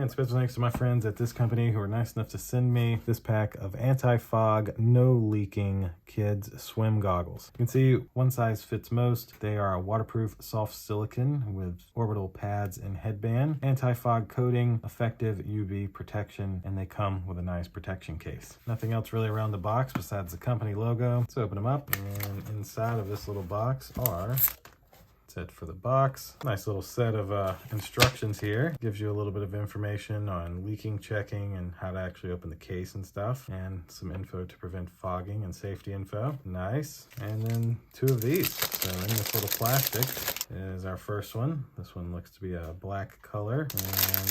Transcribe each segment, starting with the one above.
And special thanks to my friends at this company who were nice enough to send me this pack of anti-fog, no leaking kids swim goggles. You can see one size fits most. They are a waterproof soft silicone with orbital pads and headband, anti-fog coating, effective UV protection, and they come with a nice protection case. Nothing else really around the box besides the company logo. Let's open them up, and inside of this little box are it for the box. Nice little set of instructions here. Gives you a little bit of information on leaking checking and how to actually open the case and stuff, and some info to prevent fogging and safety info. Nice. And then two of these. So in this little plastic is our first one. This one looks to be a black color, and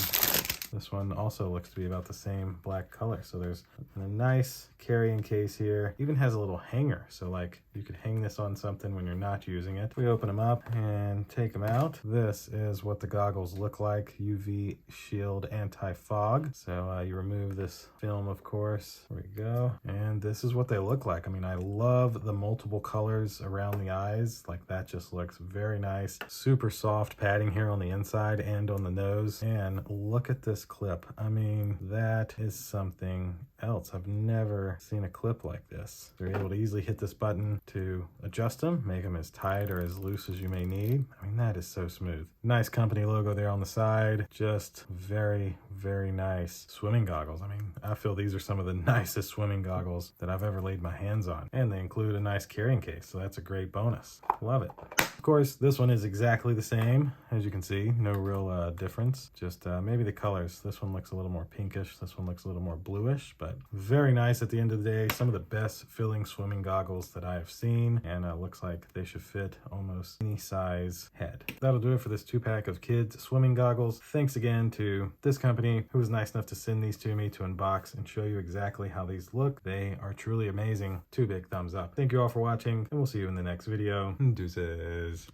this one also looks to be about the same black color. So there's a nice carrying case here. Even has a little hanger. So like you could hang this on something when you're not using it. We open them up and take them out. This is what the goggles look like. UV shield anti-fog. So you remove this film, of course. There we go. And this is what they look like. I mean, I love the multiple colors around the eyes. Like that just looks very nice. Super soft padding here on the inside and on the nose. And look at this clip. I mean, that is something else. I've never seen a clip like this. You're able to easily hit this button to adjust them, make them as tight or as loose as you may need. I mean, that is so smooth. Nice company logo there on the side. Just very, very nice swimming goggles. I mean, I feel these are some of the nicest swimming goggles that I've ever laid my hands on. And they include a nice carrying case, so that's a great bonus. Love it. Of course, this one is exactly the same. As you can see, no real difference. Just maybe the colors. This one looks a little more pinkish. This one looks a little more bluish, but very nice at the end of the day. Some of the best filling swimming goggles that I have seen, and looks like they should fit almost any size head. That'll do it for this 2-pack of kids swimming goggles. Thanks again to this company who was nice enough to send these to me to unbox and show you exactly how these look. They are truly amazing. 2 big thumbs up. Thank you all for watching, and we'll see you in the next video. Deuces.